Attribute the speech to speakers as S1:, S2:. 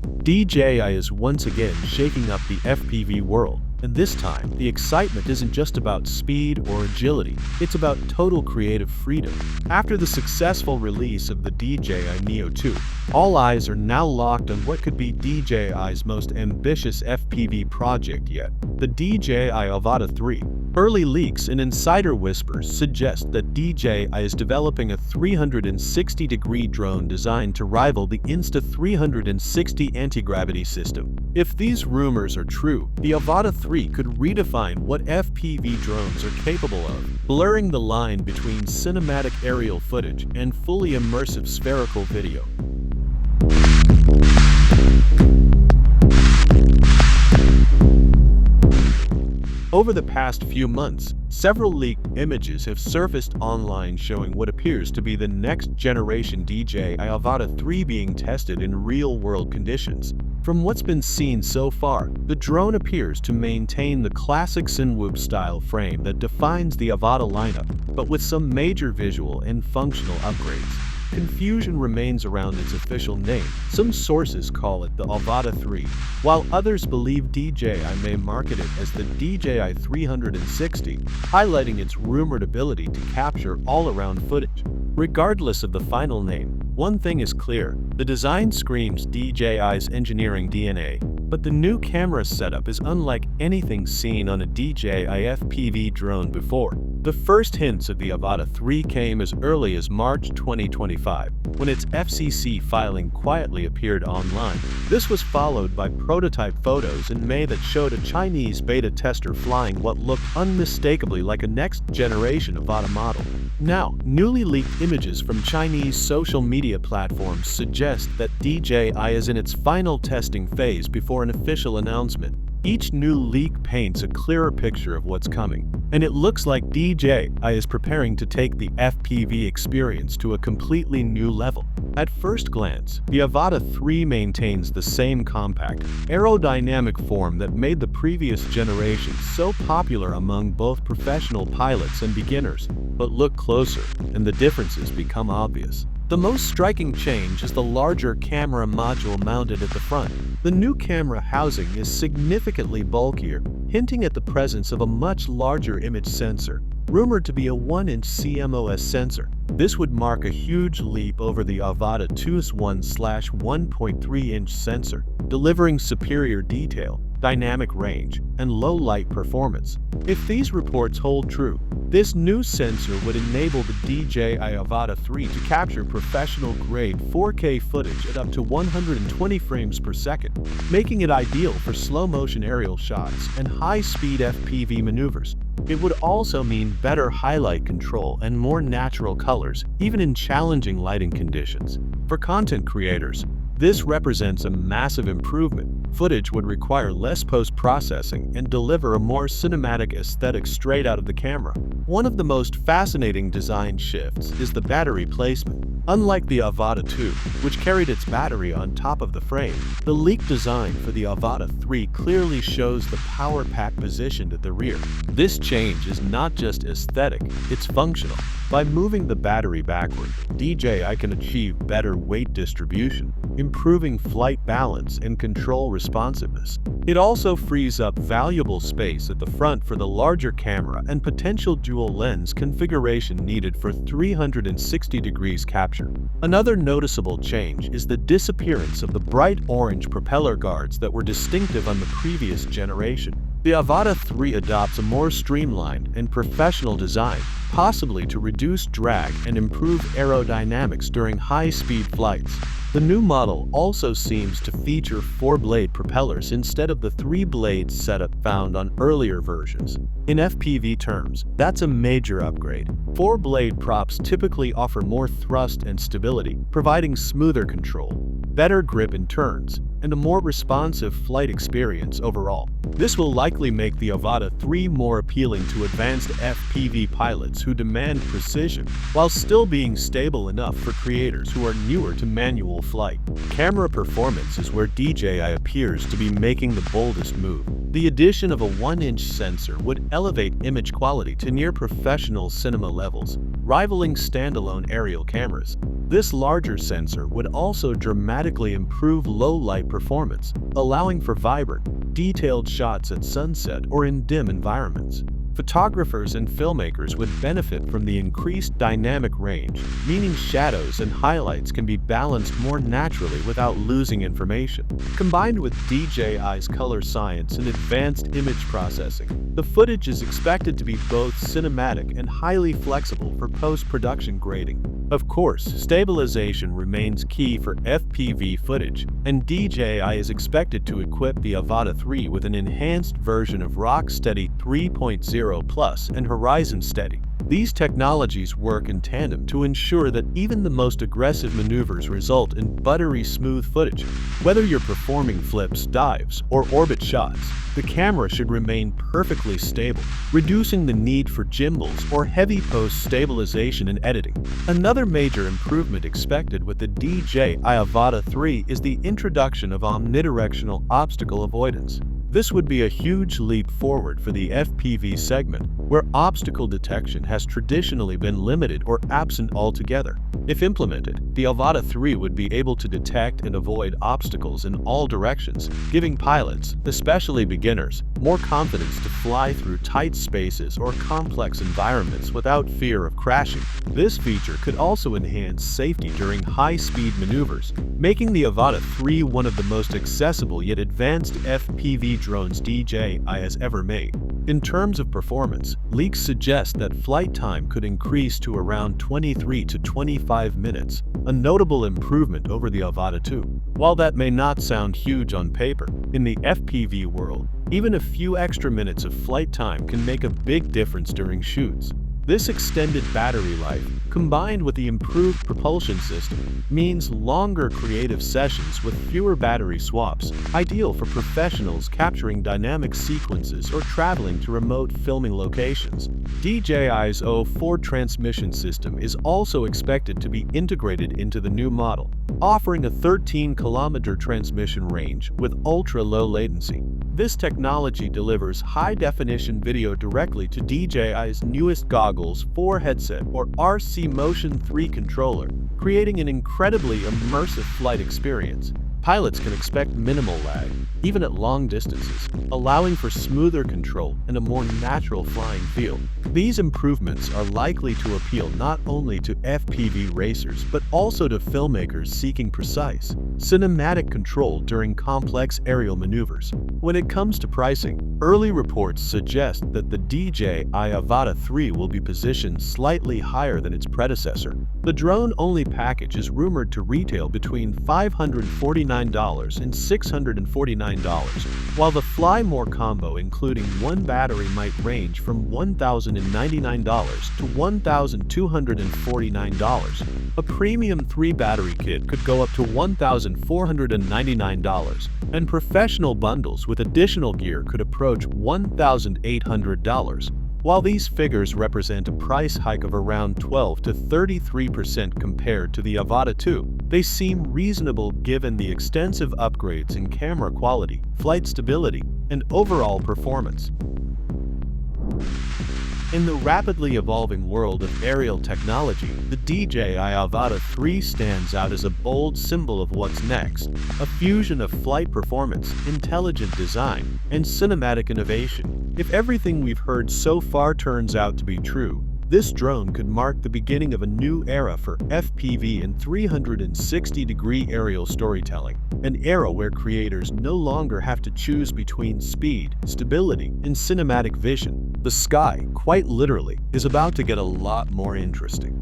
S1: DJI is once again shaking up the FPV world, and this time, the excitement isn't just about speed or agility, it's about total creative freedom. After the successful release of the DJI Neo 2, all eyes are now locked on what could be DJI's most ambitious FPV project yet, the DJI Avata 3. Early leaks and insider whispers suggest that DJI is developing a 360-degree drone designed to rival the Insta360 anti-gravity system. If these rumors are true, the Avata 3 could redefine what FPV drones are capable of, blurring the line between cinematic aerial footage and fully immersive spherical video. Over the past few months, several leaked images have surfaced online showing what appears to be the next-generation DJI Avata 3 being tested in real-world conditions. From what's been seen so far, the drone appears to maintain the classic Cinewhoop-style frame that defines the Avata lineup, but with some major visual and functional upgrades. Confusion remains around its official name. Some sources call it the Avata 3, while others believe DJI may market it as the DJI 360, highlighting its rumored ability to capture all-around footage. Regardless of the final name, one thing is clear: the design screams DJI's engineering DNA, but the new camera setup is unlike anything seen on a DJI FPV drone before. The first hints of the Avata 3 came as early as March 2025, when its FCC filing quietly appeared online. This was followed by prototype photos in May that showed a Chinese beta tester flying what looked unmistakably like a next-generation Avata model. Now, newly leaked images from Chinese social media platforms suggest that DJI is in its final testing phase before an official announcement. Each new leak paints a clearer picture of what's coming, and it looks like DJI is preparing to take the FPV experience to a completely new level. At first glance, the Avata 3 maintains the same compact, aerodynamic form that made the previous generation so popular among both professional pilots and beginners. But look closer, and the differences become obvious. The most striking change is the larger camera module mounted at the front. The new camera housing is significantly bulkier, hinting at the presence of a much larger image sensor, rumored to be a 1-inch CMOS sensor. This would mark a huge leap over the Avata 2's 1/1.3-inch sensor, delivering superior detail, dynamic range, and low light performance. If these reports hold true, this new sensor would enable the DJI Avata 3 to capture professional-grade 4K footage at up to 120 frames per second, making it ideal for slow-motion aerial shots and high-speed FPV maneuvers. It would also mean better highlight control and more natural colors, even in challenging lighting conditions. For content creators, this represents a massive improvement. Footage would require less post-processing and deliver a more cinematic aesthetic straight out of the camera. One of the most fascinating design shifts is the battery placement. Unlike the Avata 2, which carried its battery on top of the frame, the leaked design for the Avata 3 clearly shows the power pack positioned at the rear. This change is not just aesthetic, it's functional. By moving the battery backward, DJI can achieve better weight distribution, improving flight balance and control responsiveness. It also frees up valuable space at the front for the larger camera and potential dual lens configuration needed for 360 degrees capture. Another noticeable change is the disappearance of the bright orange propeller guards that were distinctive on the previous generation. The Avata 3 adopts a more streamlined and professional design, possibly to reduce drag and improve aerodynamics during high-speed flights. The new model also seems to feature 4-blade propellers instead of the 3-blade setup found on earlier versions. In FPV terms, that's a major upgrade. 4-blade props typically offer more thrust and stability, providing smoother control, better grip in turns, and a more responsive flight experience overall. This will likely make the Avata 3 more appealing to advanced FPV pilots who demand precision, while still being stable enough for creators who are newer to manual flight. Camera performance is where DJI appears to be making the boldest move. The addition of a 1-inch sensor would elevate image quality to near professional cinema levels. rivaling standalone aerial cameras. This larger sensor would also dramatically improve low-light performance, allowing for vibrant, detailed shots at sunset or in dim environments. Photographers and filmmakers would benefit from the increased dynamic range, meaning shadows and highlights can be balanced more naturally without losing information. Combined with DJI's color science and advanced image processing, the footage is expected to be both cinematic and highly flexible for post-production grading. Of course, stabilization remains key for FPV footage, and DJI is expected to equip the Avata 3 with an enhanced version of Rocksteady 3.0 Plus and Horizon Steady. These technologies work in tandem to ensure that even the most aggressive maneuvers result in buttery smooth footage. Whether you're performing flips, dives, or orbit shots, the camera should remain perfectly stable, reducing the need for gimbals or heavy post-stabilization and editing. Another major improvement expected with the DJI Avata 3 is the introduction of omnidirectional obstacle avoidance. This would be a huge leap forward for the FPV segment, where obstacle detection has traditionally been limited or absent altogether. If implemented, the Avata 3 would be able to detect and avoid obstacles in all directions, giving pilots, especially beginners, more confidence to fly through tight spaces or complex environments without fear of crashing. This feature could also enhance safety during high-speed maneuvers, making the Avata 3 one of the most accessible yet advanced FPV drones DJI has ever made. In terms of performance, leaks suggest that flight time could increase to around 23 to 25 minutes, a notable improvement over the Avata 2. While that may not sound huge on paper, in the FPV world, even a few extra minutes of flight time can make a big difference during shoots. This extended battery life, combined with the improved propulsion system, means longer creative sessions with fewer battery swaps, ideal for professionals capturing dynamic sequences or traveling to remote filming locations. DJI's O4 transmission system is also expected to be integrated into the new model, offering a 13-kilometer transmission range with ultra-low latency. This technology delivers high-definition video directly to DJI's newest Goggles 4 headset or RC Motion 3 controller, creating an incredibly immersive flight experience. Pilots can expect minimal lag, even at long distances, allowing for smoother control and a more natural flying feel. These improvements are likely to appeal not only to FPV racers but also to filmmakers seeking precise, cinematic control during complex aerial maneuvers. When it comes to pricing, early reports suggest that the DJI Avata 3 will be positioned slightly higher than its predecessor. The drone-only package is rumored to retail between $549 and $649, while the Fly More combo including one battery might range from $1,099 to $1,249. A premium 3-battery kit could go up to $1,499, and professional bundles with additional gear could approach $1,800. While these figures represent a price hike of around 12 to 33% compared to the Avata 2, they seem reasonable given the extensive upgrades in camera quality, flight stability, and overall performance. In the rapidly evolving world of aerial technology, the DJI Avata 3 stands out as a bold symbol of what's next, a fusion of flight performance, intelligent design, and cinematic innovation. If everything we've heard so far turns out to be true, this drone could mark the beginning of a new era for FPV and 360-degree aerial storytelling, an era where creators no longer have to choose between speed, stability, and cinematic vision. The sky, quite literally, is about to get a lot more interesting.